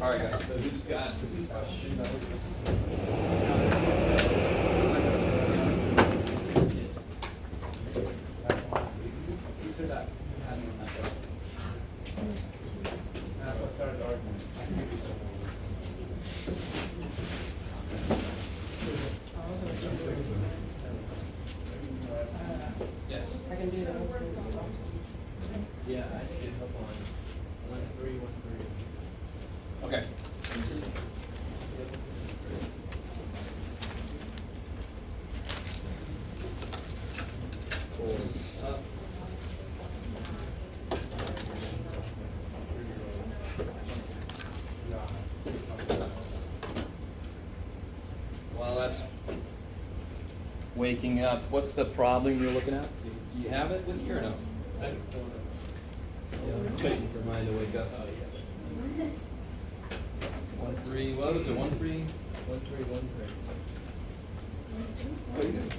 All right, guys, so who's got question? He said that having on that day. That's what started the argument. Yes. I can do that. Yeah, I need help on 1-3-1-3. Okay. Let's see. Pulls up. While that's waking up, what's the problem you're looking at? Do you have it with you or no? I don't know. Yeah, waiting for mine to wake up. 1-3. What was it? 1-3. 1-3-1-3. Oh, you got it.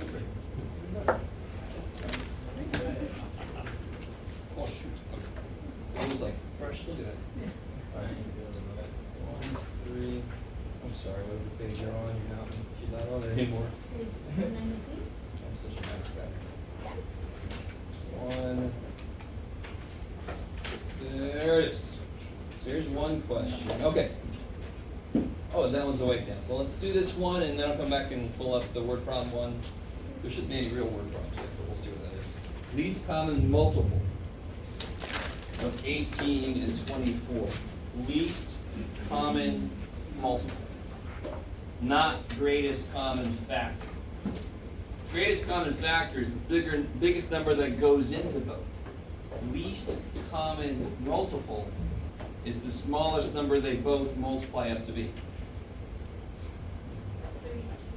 Oh shoot. Okay. It was like fresh. Look at that. All right. 1-3. I'm sorry. Whatever page you're on, you're not on it anymore. I'm such a nice guy. 1. There it is. So here's one question. Okay. Oh, that one's awake now. So let's do this one, and then I'll come back and pull up the word problem one. There shouldn't be any real word problems yet, but we'll see what that is. Least common multiple of 18 and 24. Least common multiple. Not greatest common factor. Greatest common factor is the biggest number that goes into both. Least common multiple is the smallest number they both multiply up to be.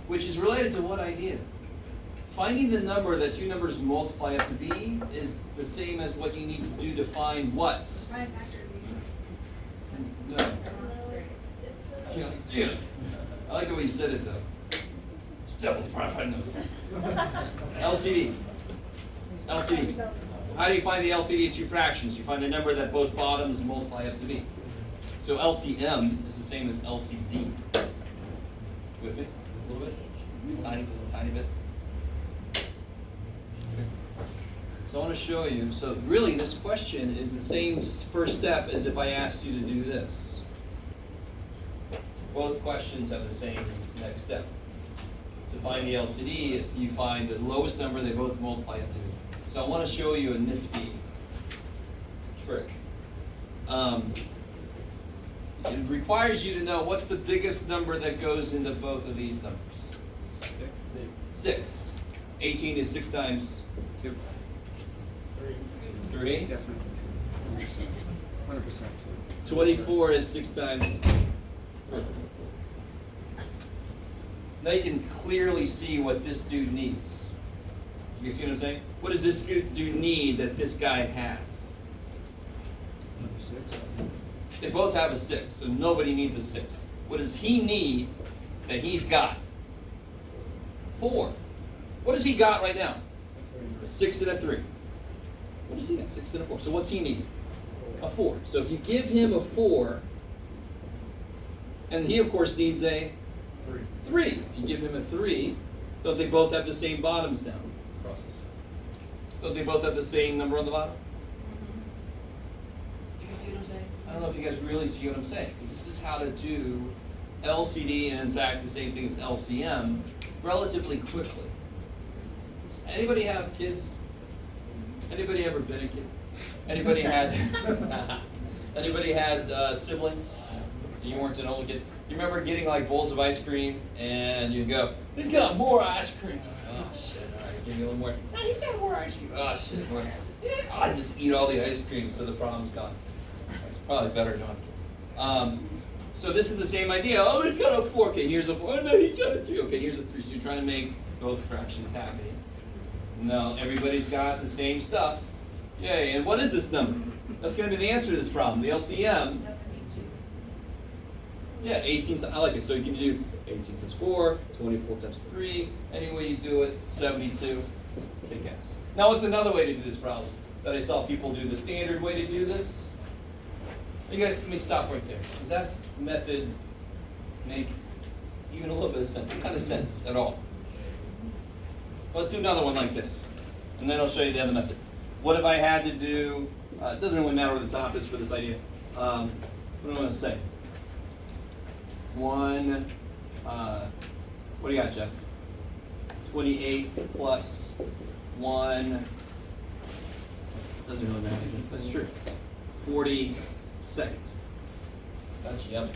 Which is related to what idea? Finding the number that two numbers multiply up to be is the same as what you need to do to find what? No. Yeah. I like the way you said it though. It's definitely trying to find those. LCD. LCD. How do you find the LCD in two fractions? You find the number that both bottoms multiply up to be. So LCM is the same as LCD. With me? A little bit? Tiny bit? So I want to show you. So really this question is the same first step as if I asked you to do this. Both questions have the same next step. To find the LCD, if you find the lowest number, they both multiply up to. So I want to show you a nifty trick. It requires you to know what's the biggest number that goes into both of these numbers. 6. 18 is 6 times 2. 3. Definitely. 100%. 24 is 6 times 3. Now you can clearly see what this dude needs. You see what I'm saying? What does this dude need that this guy has? They both have a 6, so nobody needs a 6. What does he need that he's got? 4. What does he got right now? A 6 and a 3. What does he got? 6 and a 4. So what's he need? A 4. So if you give him a 4, and he of course needs a 3. If you give him a 3, don't they both have the same bottoms down? Process. Don't they both have the same number on the bottom? Do you guys see what I'm saying? I don't know if you guys really see what I'm saying, because this is how to do LCD, and in fact the same thing as LCM, relatively quickly. Does anybody have kids? Anybody ever been a kid? Anybody had anybody had siblings? You weren't an old kid. You remember getting like bowls of ice cream, and you go, "They got more ice cream." Oh shit! All right, give me a little more. No, you got more ice cream. Oh shit! More. I just eat all the ice cream, so the problem's gone. It's probably better not kids. So this is the same idea. Oh, they got a 4. Okay, here's a 4. Oh, no, he got a 3. Okay, here's a 3. So you're trying to make both fractions happy. No, everybody's got the same stuff. Yay! And what is this number? That's going to be the answer to this problem. The LCM. Yeah, 18, I like it. So you can do 18 times 4, 24 times 3, any way you do it, 72, kick ass. Now what's another way to do this problem that I saw people do? The standard way to do this You guys, let me stop right there. Does that method make even a little bit of sense? What kind of sense at all? Let's do another one like this, and then I'll show you the other method. What if I had to do, it doesn't really matter where the top is for this idea. What do I want to say? What do you got, Jeff? 28 plus 1, doesn't really matter, that's true. 42nd. That's yummy.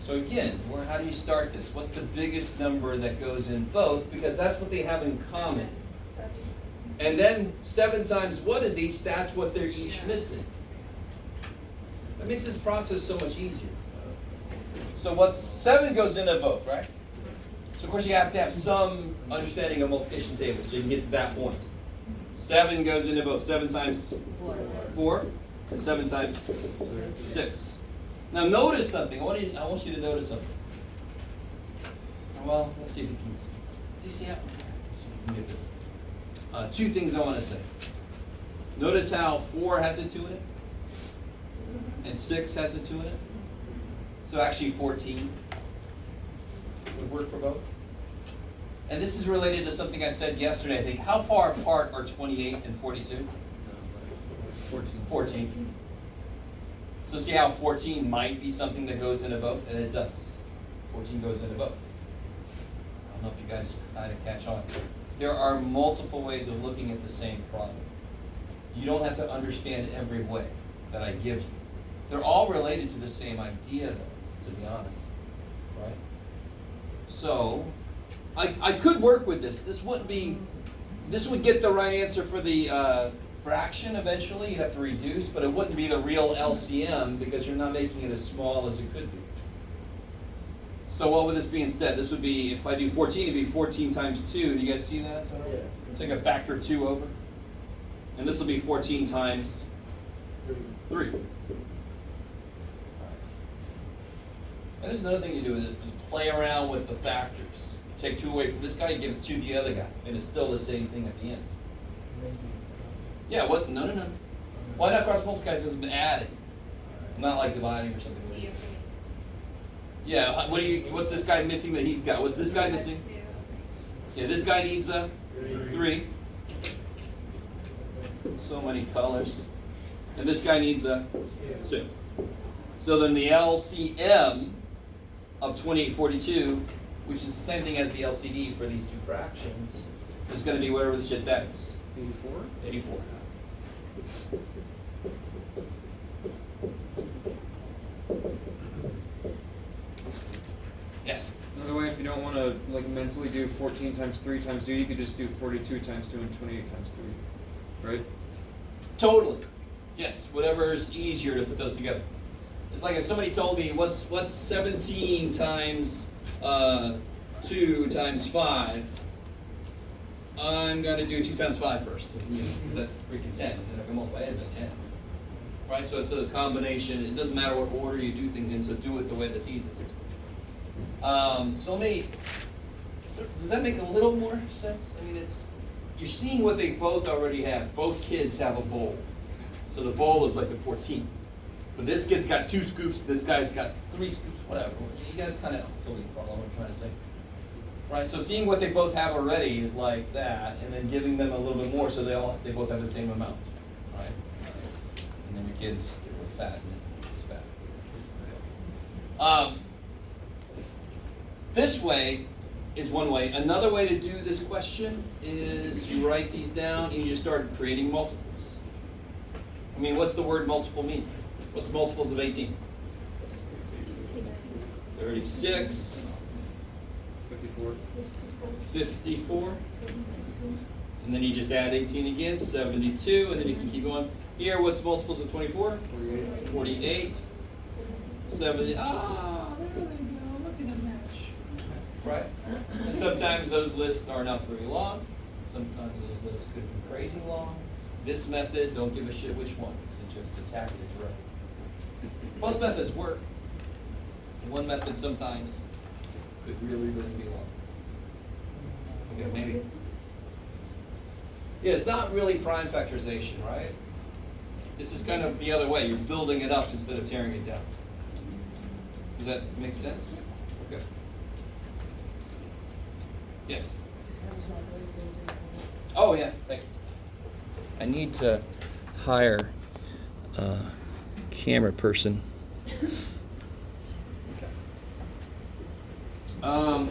So again, how do you start this? What's the biggest number that goes in both? Because that's what they have in common. And then 7 times what is each? That's what they're each missing. That makes this process so much easier. So what's 7 goes into both, right? So of course you have to have some understanding of multiplication tables so you can get to that point. 7 goes into both. 7 times 4 and 7 times 6. Now notice something. I want you to notice something. Well, let's see if you can. Do you see how? Let's see if we can get this. 2 things I want to say. Notice how 4 has a 2 in it, and 6 has a 2 in it. So actually 14 would work for both. And this is related to something I said yesterday, I think. How far apart are 28 and 42? 14. So see how 14 might be something that goes into both? And it does. 14 goes into both. I don't know if you guys kind of catch on. There are multiple ways of looking at the same problem. You don't have to understand every way that I give you. They're all related to the same idea, though, to be honest. Right? So, I could work with this. This would get the right answer for the fraction eventually. You'd have to reduce, but it wouldn't be the real LCM because you're not making it as small as it could be. So what would this be instead? This would be, if I do 14, it'd be 14 times 2. Do you guys see that? Yeah. Take a factor of 2 over. And this will be 14 times 3. And there's another thing you do is play around with the factors. Take 2 away from this guy, you give it 2 to the other guy, and it's still the same thing at the end. Yeah, what? No. Why not cross multiply? Because it's adding, not like dividing or something. Yeah, what's this guy missing that he's got? What's this guy missing? Yeah, this guy needs a 3. So many colors. And this guy needs a 2. So then the LCM of 2842, which is the same thing as the LCD for these 2 fractions, is going to be whatever the shit that is. 84? 84. Yes? Another way, if you don't want to like mentally do 14 times 3 times 2, you could just do 42 times 2 and 28 times 3, right? Totally. Yes, whatever is easier to put those together. It's like if somebody told me, what's 17 times 2 times 5? I'm going to do 2 times 5 first, because that's freaking 10. And then I can multiply it by 10. Right, so it's a combination. It doesn't matter what order you do things in, so do it the way that's easiest. So does that make a little more sense? I mean, you're seeing what they both already have. Both kids have a bowl. So the bowl is like the 14. But this kid's got 2 scoops, this guy's got 3 scoops, whatever. You guys kind of fully follow what I'm trying to say. Right, so seeing what they both have already is like that, and then giving them a little bit more so they both have the same amount. Right? And then your kids get really fat and it's fat. This way is one way. Another way to do this question is you write these down and you just start creating multiples. I mean, what's the word multiple mean? What's multiples of 18? 36. 54. 54. And then you just add 18 again, 72, and then you can keep going. Here, what's multiples of 24? 48. 70. Ah, there they go. Look at them match. Right? And sometimes those lists are not very long. Sometimes those lists could be crazy long. This method, don't give a shit which one. It's just attacks it directly. Both methods work. One method sometimes could really be long. Okay, maybe. Yeah, it's not really prime factorization, right? This is kind of the other way. You're building it up instead of tearing it down. Does that make sense? Okay. Yes? Oh, yeah, thank you. I need to hire a camera person. All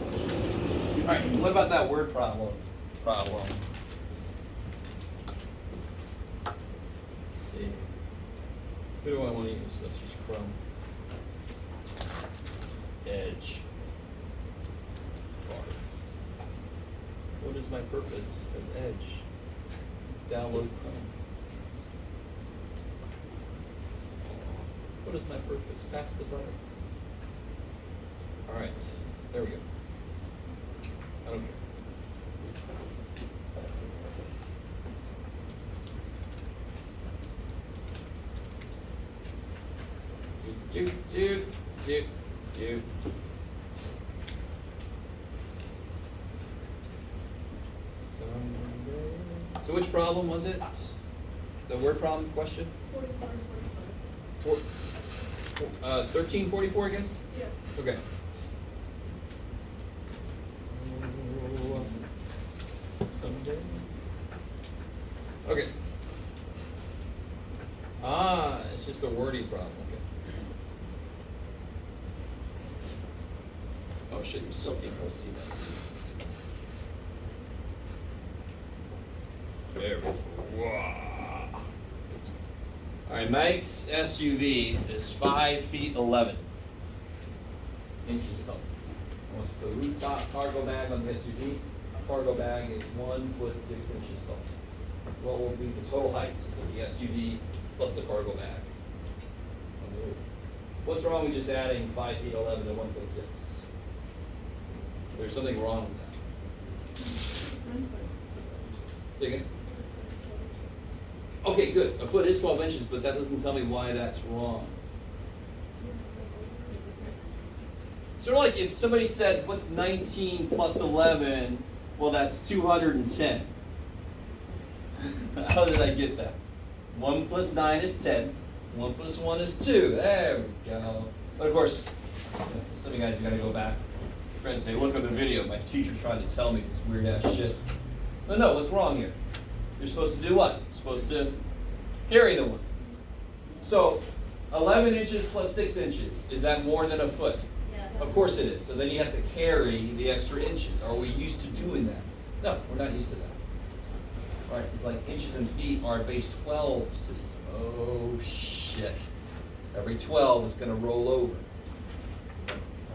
right, what about that word problem? Let's see. Who do I want to use? Let's use Chrome. Edge. Barf. What is my purpose as Edge? Download Chrome. What is my purpose? Pass the butter. All right, there we go. I don't care. Do. So which problem was it? The word problem question? 1344 again? Yeah. Okay. Someday. Okay. It's just a wordy problem. Okay. Oh shit, you still can't really see that. There we go. Wow. All right, Mike's SUV is 5 feet 11 inches tall. What's the rooftop cargo bag on the SUV? A cargo bag is 1 foot 6 inches tall. What will be the total height of the SUV plus the cargo bag on the roof? What's wrong with just adding 5 feet 11 to 1 foot 6? There's something wrong with that. Say again? Okay, good. A foot is 12 inches, but that doesn't tell me why that's wrong. Sort of like if somebody said, what's 19 plus 11? Well, that's 210. How did I get that? 1 plus 9 is 10. 1 plus 1 is 2. There we go. But of course, some of you guys are going to go back. Your friends say, look at the video. My teacher tried to tell me this weird ass shit. No, what's wrong here? You're supposed to do what? You're supposed to carry the one. So, 11 inches plus 6 inches, is that more than a foot? Yeah. Of course it is. So then you have to carry the extra inches. Are we used to doing that? No, we're not used to that. Right? It's like inches and feet are a base 12 system. Oh shit. Every 12 it's going to roll over.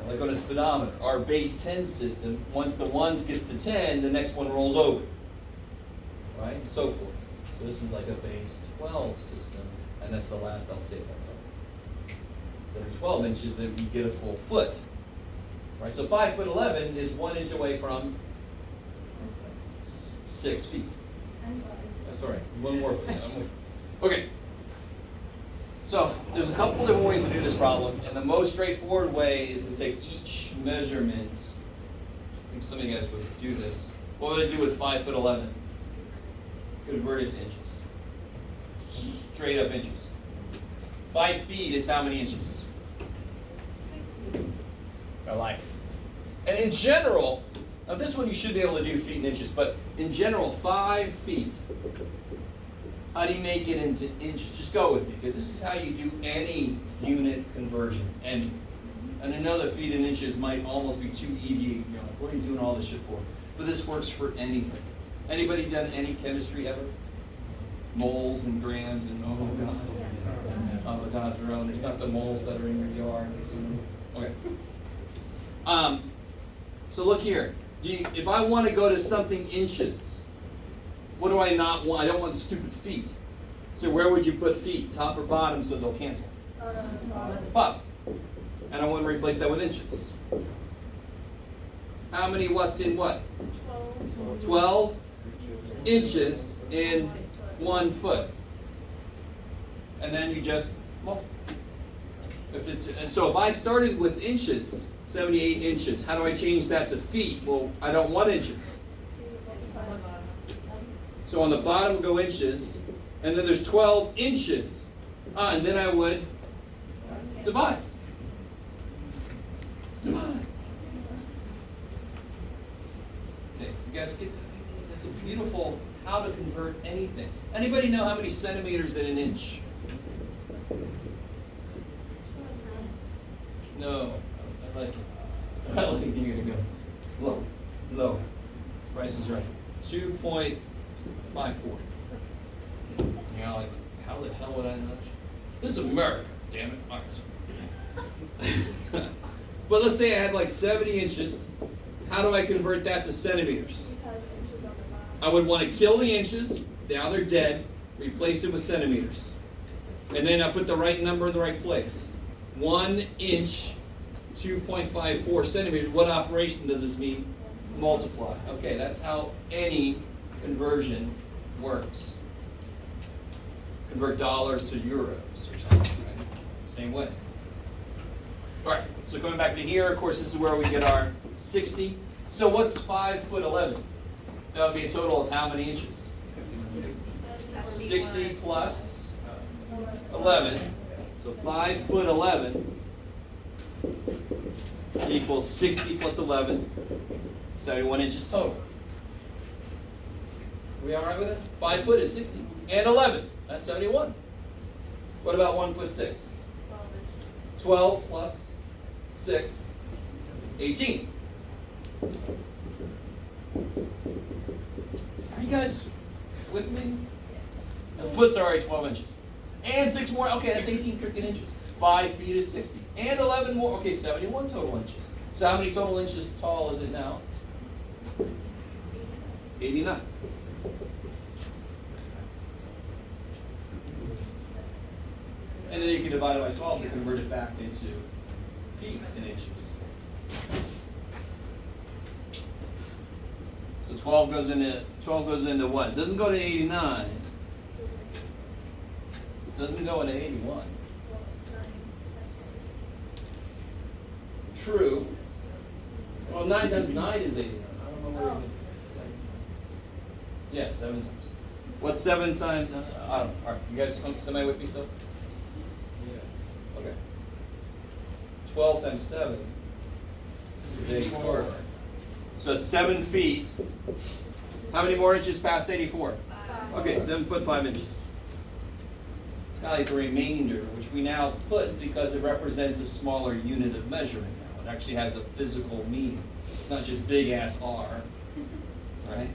Like on a speedometer, our base 10 system, once the ones gets to 10, the next one rolls over. Right? And so forth. So this is like a base 12 system, and that's the last I'll say about something. So every 12 inches, then we get a full foot. Right? So 5 foot 11 is 1 inch away from 6 feet. I'm sorry. That's all right. One more foot. Okay. So there's a couple different ways to do this problem, and the most straightforward way is to take each measurement. I think some of you guys would do this. What would I do with 5 foot 11? Convert it to inches. Straight up inches. 5 feet is how many inches? 60. I like it. And in general, now this one you should be able to do feet and inches, but in general, 5 feet. How do you make it into inches? Just go with me, because this is how you do any unit conversion, any. And I know that feet and inches might almost be too easy, you know, like, what are you doing all this shit for? But this works for anything. Anybody done any chemistry ever? Moles and grams and oh god. Avogadro, there's not the moles that are in your yard. Okay. So look here. If I want to go to something inches, what do I not want? I don't want the stupid feet. So where would you put feet? Top or bottom so they'll cancel? Bottom. And I want to replace that with inches. How many what's in what? 12 inches in 1 foot. And then you just multiply. So if I started with inches, 78 inches, how do I change that to feet? Well, I don't want inches. So on the bottom go inches, And then there's 12 inches. And then I would divide. Divide. Okay, you guys get that? It's a beautiful how to convert anything. Anybody know how many centimeters in an inch? No. I like you're gonna go low. Price is right. 2.54. You're like, how the hell would I know that? This is America, damn it. All right. But let's say I had like 70 inches. How do I convert that to centimeters? I would want to kill the inches. Now they're dead. Replace them with centimeters. And then I put the right number in the right place. 1 inch, 2.54 centimeters. What operation does this mean? Multiply. Okay, that's how any conversion works. Convert dollars to euros or something, right? Same way. All right, so going back to here, of course, this is where we get our 60. So what's 5'11"? That would be a total of how many inches? 60 plus 11. So 5'11" equals 60 plus 11, 71 inches total. We all right with it? 5 foot is 60. And 11, that's 71. What about 1 foot 6? 12 plus 6, 18. Are you guys with me? A foot's already 12 inches. And 6 more, okay, that's 18 freaking inches. 5 feet is 60. And 11 more, okay, 71 total inches. So how many total inches tall is it now? 89. And then you can divide it by 12 to convert it back into feet in inches. So 12 goes into what? It doesn't go to 89. It doesn't go into 81. True. Well, 9 times 9 is 89. I don't know where you get it. Yeah, 7 times. What's 7 times? I don't know. All right, you guys, somebody with me still? Yeah. Okay. 12 times 7 is 84. So it's 7 feet. How many more inches past 84? 5. Okay, 7 foot 5 inches. It's kind of like the remainder, which we now put because it represents a smaller unit of measurement now. It actually has a physical meaning. It's not just big ass R, right?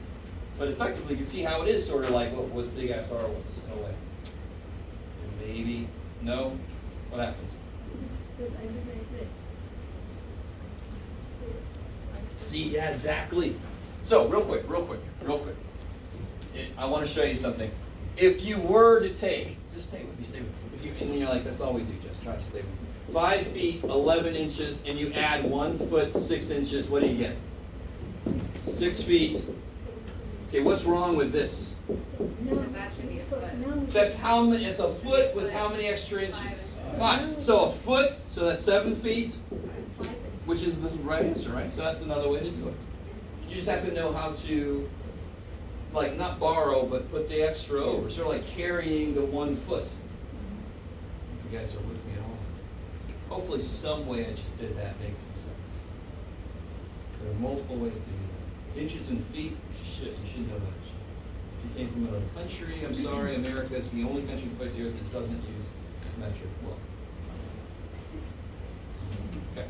But effectively, you can see how it is sort of like what big ass R was in a way. Maybe, no? What happened? See, yeah, exactly. So, real quick. I want to show you something. If you were to take, just stay with me. If you, and you're like, that's all we do, just try to stay with me. 5 feet, 11 inches, and you add 1 foot, 6 inches, what do you get? 6 feet. Okay, what's wrong with this? That should be a foot. That's how many, it's a foot with how many extra inches? 5. So a foot, so that's 7 feet, which is the right answer, right? So that's another way to do it. You just have to know how to, like, not borrow, but put the extra over. Sort of like carrying the 1 foot. If you guys are with me at all. Hopefully some way I just did that makes some sense. There are multiple ways to do that. Inches and feet, shit, you should know that shit. If you came from another country, I'm sorry, America is the only country on the face of the earth that doesn't use metric well. Okay.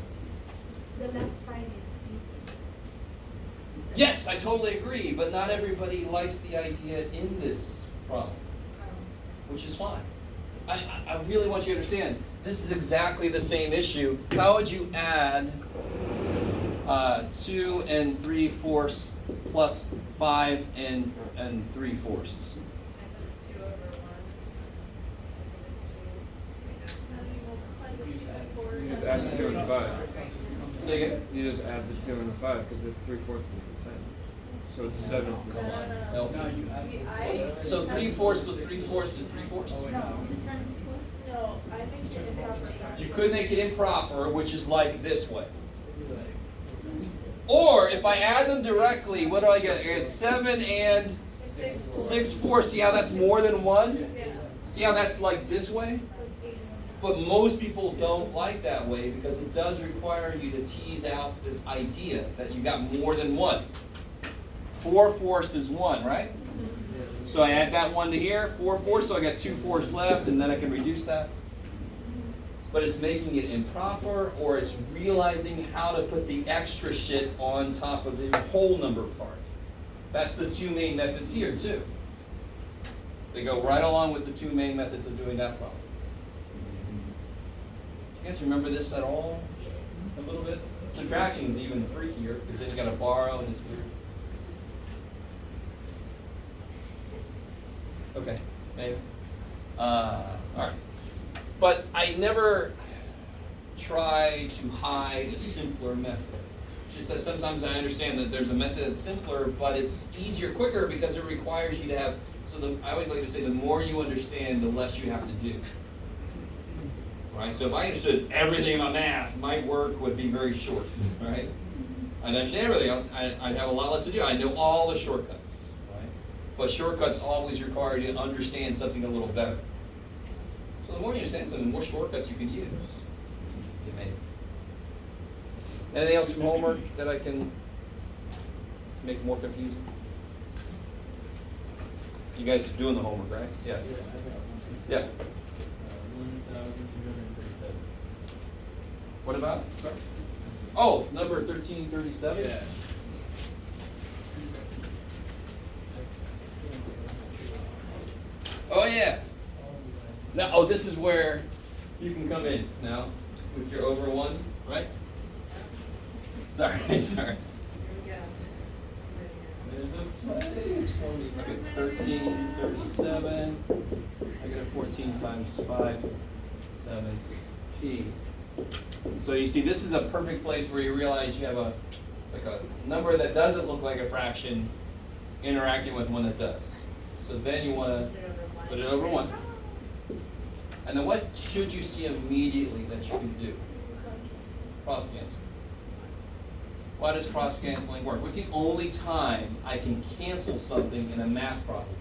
The left side is Yes, I totally agree, but not everybody likes the idea in this problem, which is fine. I really want you to understand, this is exactly the same issue. How would you add 2 3/4 plus 5 3/4? I put 2 over 1. You just add the 2 and the 5. Say again? You just add the 2 and the 5 because the 3/4 is the same. So it's 7. No. No, you add. So 3/4 plus 3/4 is 3/4? Oh, wait, no. No, I think it is proper. You could make it improper, which is like this way. Or if I add them directly, what do I get? I get 7 and 6 fourths. See how that's more than 1? Yeah. See how that's like this way? So it's 8 and a half. But most people don't like that way because it does require you to tease out this idea that you got more than 1. 4 fourths is 1, right? So I add that 1 to here, 4 fourths, so I got 2 fourths left, and then I can reduce that. But it's making it improper, or it's realizing how to put the extra shit on top of the whole number part. That's the 2 main methods here, too. They go right along with the 2 main methods of doing that problem. You guys remember this at all? A little bit? Subtraction is even freakier, because then you gotta borrow and it's weird. Okay, maybe. Alright. But I never try to hide a simpler method. It's just that sometimes I understand that there's a method that's simpler, but it's easier, quicker, because it requires you to have, I always like to say the more you understand, the less you have to do. Right? So if I understood everything about math, my work would be very short, right? I'd understand everything, I'd have a lot less to do. I know all the shortcuts, right? But shortcuts always require you to understand something a little better. So the more you understand something, the more shortcuts you can use. Okay, maybe. Anything else from homework that I can make it more confusing? You guys are doing the homework, right? Yes. Yeah. 1,237. What about? Sorry. Oh, number 1337? Yeah. Oh, yeah. Now, oh, this is where you can come in now with your over 1, right? Sorry, sorry. Here There's a place for me. Look at 1337. I got a 14 times 5 sevens p. So you see, this is a perfect place where you realize you have a number that doesn't look like a fraction interacting with one that does. So then you want to put it over 1. And then what should you see immediately that you can do? Cross cancel. Why does cross canceling work? What's the only time I can cancel something in a math problem?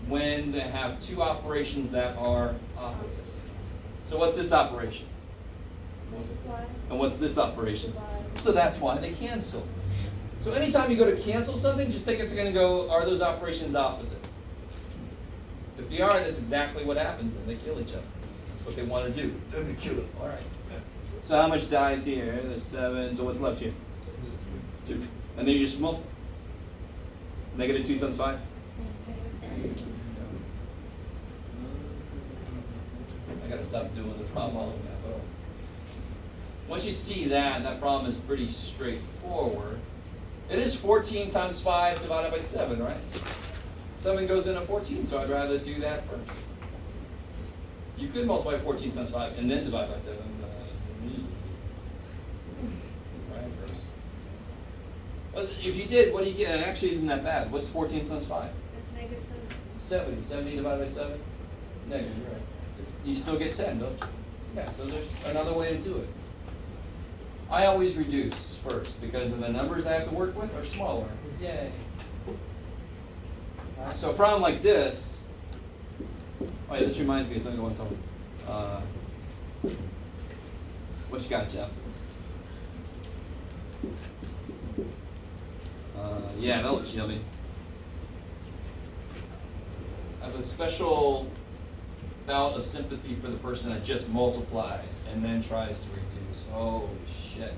When they have 2 operations that are opposite. So what's this operation? Multiply. And what's this operation? So that's why they cancel. So anytime you go to cancel something, just take a second and go, are those operations opposite? If they are, that's exactly what happens, and they kill each other. That's what they want to do. Let me kill it. All right. So how much dies here? There's 7. So what's left here? 2. And then you just multiply. Negative 2 times 5. I gotta stop doing the problem all over now. But once you see that, that problem is pretty straightforward. It is 14 times 5 divided by 7, right? 7 goes into 14, so I'd rather do that first. You could multiply 14 times 5 and then divide by 7. Right, first. But if you did, what do you get? It actually isn't that bad. What's 14 times 5? It's negative 70. 70 divided by 7? Negative, you're right. You still get 10, don't you? Yeah, so there's another way to do it. I always reduce first because the numbers I have to work with are smaller. Yay. So a problem like this, oh yeah, this reminds me of something I want to tell you. What you got, Jeff? Yeah, that looks yummy. I have a special bout of sympathy for the person that just multiplies and then tries to reduce. Holy shit.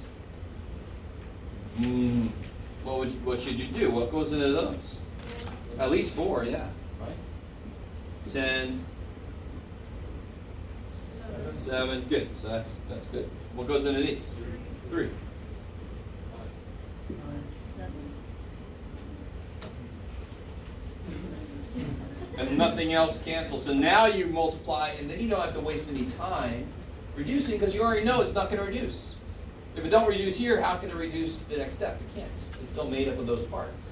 What should you do? What goes into those? At least 4, yeah, right? 10, 7, good. So that's good. What goes into these? 3. And nothing else cancels. So now you multiply, and then you don't have to waste any time reducing because you already know it's not going to reduce. If it don't reduce here, how can it reduce the next step? It can't. It's still made up of those parts.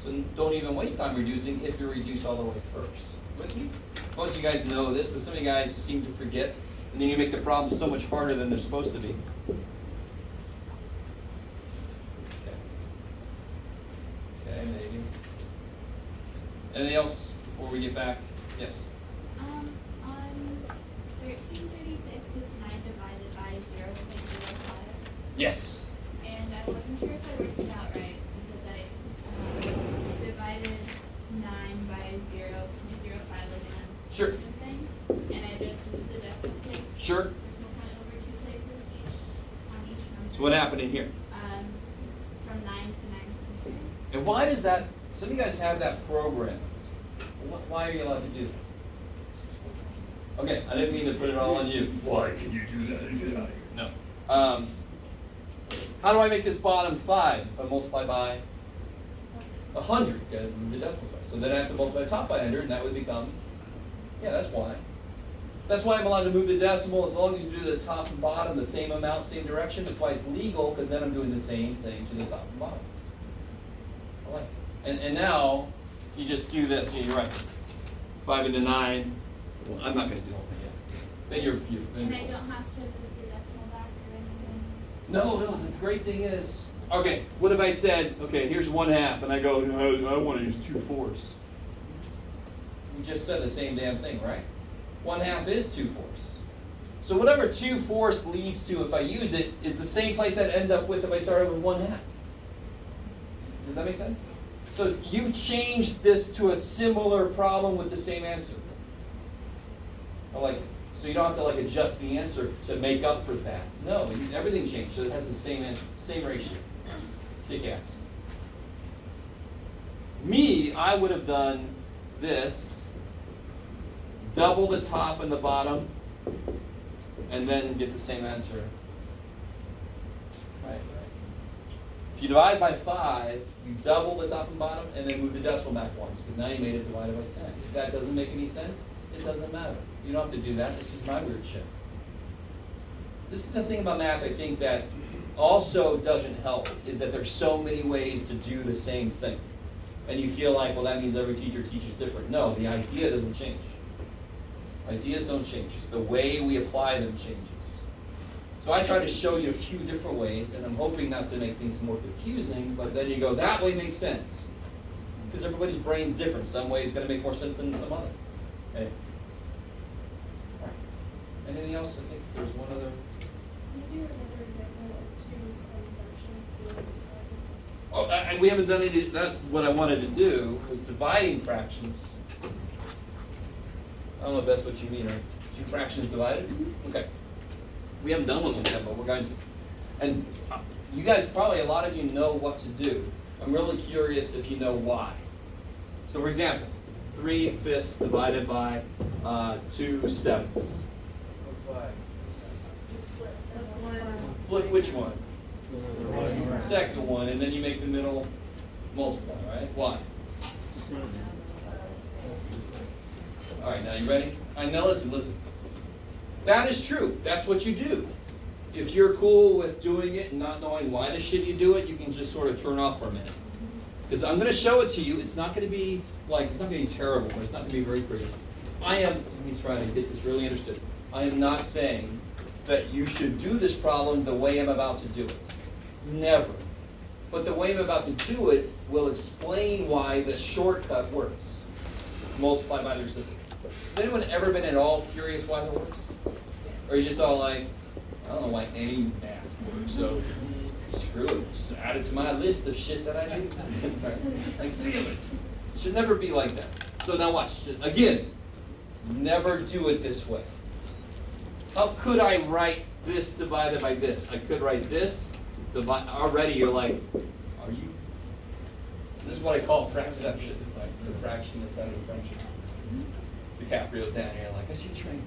So don't even waste time reducing if you reduce all the way first. With me? Most of you guys know this, but some of you guys seem to forget, and then you make the problem so much harder than they're supposed to be. Okay, maybe. Anything else before we get back? Yes? On 1336, it's 9 divided by 0.05. Yes. And I wasn't sure if I worked it out right because I divided 9 by 0.05 like an Sure. thing. And I just moved the decimal place. Sure. Decimal point over 2 places on each number. So what happened in here? From 9 to 9. And why does that, some of you guys have that program. Why are you allowed to do that? Okay, I didn't mean to put it all on you. Why can you do that and get out of here? No. How do I make this bottom 5 if I multiply by 100? Gotta move the decimal place. So then I have to multiply the top by 100 and that would become, yeah, that's why. That's why I'm allowed to move the decimal as long as you do the top and bottom the same amount, same direction. That's why it's legal, because then I'm doing the same thing to the top and bottom. I like it. And now, you just do this, yeah, you're right. 5 into 9, well, I'm not gonna do all that yet. Then you're And I don't have to move the decimal back or anything. No, the great thing is, okay, what if I said, okay, here's 1/2, and I go, no, I wanna use 2/4. We just said the same damn thing, right? 1/2 is 2/4. So whatever 2/4 leads to if I use it is the same place I'd end up with if I started with 1/2. Does that make sense? So you've changed this to a similar problem with the same answer. I like it. So you don't have to like adjust the answer to make up for that. No, everything changed, so it has the same answer, same ratio. Kick ass. Me, I would have done this, double the top and the bottom, and then get the same answer. Right. If you divide by 5, you double the top and bottom, and then move the decimal back once, because now you made it divided by 10. If that doesn't make any sense, it doesn't matter. You don't have to do that. This is my weird shit. This is the thing about math I think that also doesn't help, is that there's so many ways to do the same thing. And you feel like, well, that means every teacher teaches different. No, the idea doesn't change. Ideas don't change. It's the way we apply them changes. So I try to show you a few different ways, and I'm hoping not to make things more confusing, but then you go, that way makes sense. Because everybody's brain's different. Some way is going to make more sense than some other. Okay. All right. Anything else? I think there's one other. Can you do another example of 2 fractions being Oh, and we haven't done any, that's what I wanted to do, was dividing fractions. I don't know if that's what you mean, right? 2 fractions divided? Okay. We haven't done one like that, but we're going to. And you guys probably, a lot of you know what to do. I'm really curious if you know why. So for example, 3/5 divided by 2/7. Flip which one? Second one, and then you make the middle multiply, right? Why? All right, now you ready? All right, now listen. That is true. That's what you do. If you're cool with doing it and not knowing why the shit you do it, you can just sort of turn off for a minute. Because I'm going to show it to you. It's not going to be like, it's not going to be terrible, but it's not going to be very pretty. Let me try to get this really understood. I am not saying that you should do this problem the way I'm about to do it. Never. But the way I'm about to do it will explain why the shortcut works. Multiply by the reciprocal. Has anyone ever been at all curious why that works? Or are you just all like, I don't know why any math works, so screw it. Just add it to my list of shit that I do. Like, damn it. It should never be like that. So now watch. Again, never do it this way. How could I write this divided by this? I could write this. Already you're like, are you? This is what I call fractionception. Like it's a fraction that's out of a fraction. DiCaprio's down here like, I see the train.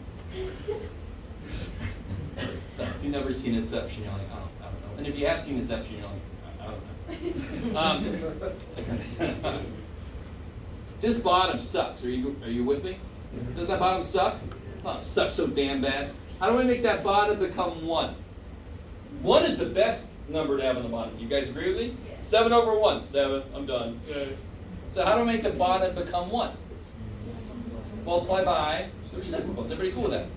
So if you've never seen Inception, you're like, I don't know. And if you have seen Inception, you're like, I don't know. This bottom sucks. Are you with me? Does that bottom suck? Oh, it sucks so damn bad. How do we make that bottom become 1? 1 is the best number to have on the bottom. You guys agree with me? Yes. 7 over 1. 7. I'm done. So how do we make the bottom become 1? Multiply by the reciprocal. Is everybody cool with that?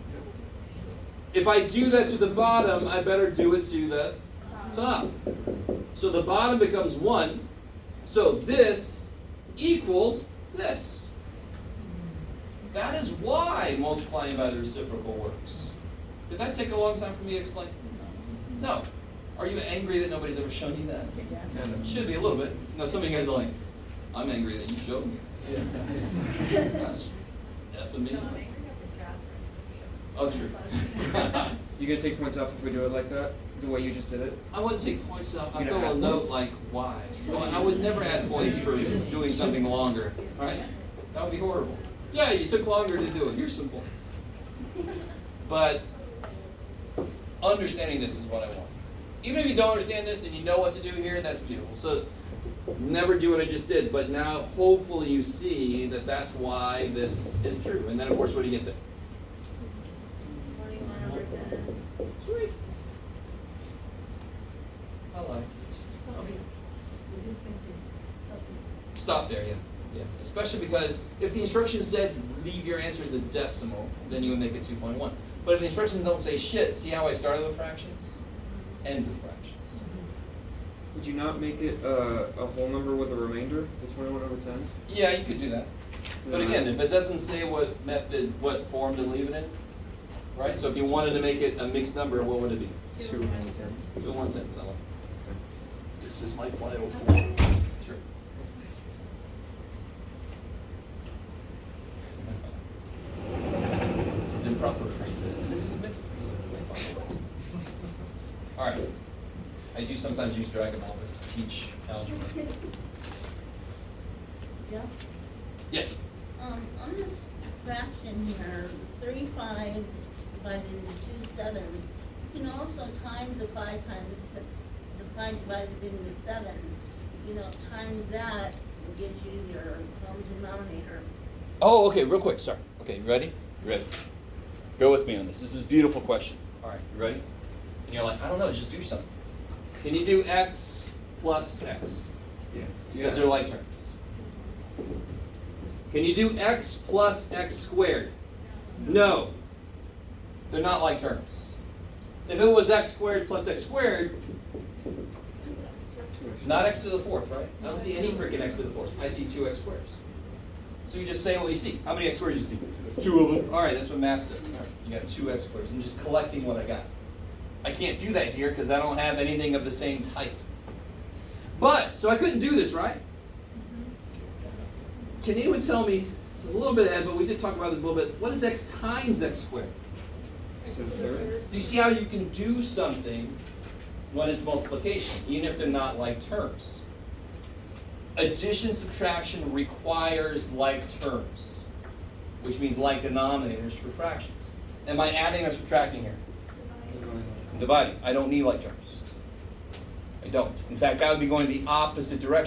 If I do that to the bottom, I better do it to the top. So the bottom becomes 1. So this equals this. That is why multiplying by the reciprocal works. Did that take a long time for me to explain? No. Are you angry that nobody's ever shown you that? Yes. Should be a little bit. No, some of you guys are like, I'm angry that you showed me. That's effing me. No, I'm angry at the Oh, true. You gonna take points off if we do it like that? The way you just did it? I wouldn't take points off. I You fill don't a add note points? like, why? Well, I would never add points for doing something longer, right? That would be horrible. Yeah, you took longer to do it. Here's some points. But understanding this is what I want. Even if you don't understand this and you know what to do here, that's beautiful. So never do what I just did, but now hopefully you see that that's why this is true. And then of course, what do you get there? 21/10. Sweet. I like it. Stop there, yeah. Yeah. Especially because if the instructions said leave your answer as a decimal, then you would make it 2.1. But if the instructions don't say shit, see how I started with fractions? End with fractions. Would you not make it a whole number with a remainder, the 21/10? Yeah, you could do that. But again, if it doesn't say what method, what form to leave it in, right? So if you wanted to make it a mixed number, what would it be? 2/10. 2 and 1/10, so. This is my final form. Sure. This is improper freezer, and this is mixed freezer. My final form. All right. I do sometimes use Dragon Ball to teach algebra. Yeah. Yes. On this fraction here, 3/5 divided into 2 sevens, you can also times the 5 the 5 divided into 7, times that gives you your common denominator. Oh, okay, real quick, sorry. Okay, you ready? You ready? Go with me on this. This is a beautiful question. All right, you ready? And you're like, I don't know, just do something. Can you do x plus x? Yeah. Because they're like terms. Can you do x plus x squared? No. They're not like terms. If it was x squared plus x squared, not x to the fourth, right? I don't see any freaking x to the fourth. I see 2x squares. So you just say what you see. How many x squares do you see? 2 of them. All right, that's what math says. All right, you got 2x squares. I'm just collecting what I got. I can't do that here because I don't have anything of the same type. But, so I couldn't do this, right? Can anyone tell me, it's a little bit ahead, but we did talk about this a little bit, what is x times x squared? To the third? Do you see how you can do something when it's multiplication, even if they're not like terms? Addition, subtraction requires like terms, which means like denominators for fractions. Am I adding or subtracting here? I'm dividing. I don't need like terms. I don't. In fact, I would be going the opposite direction.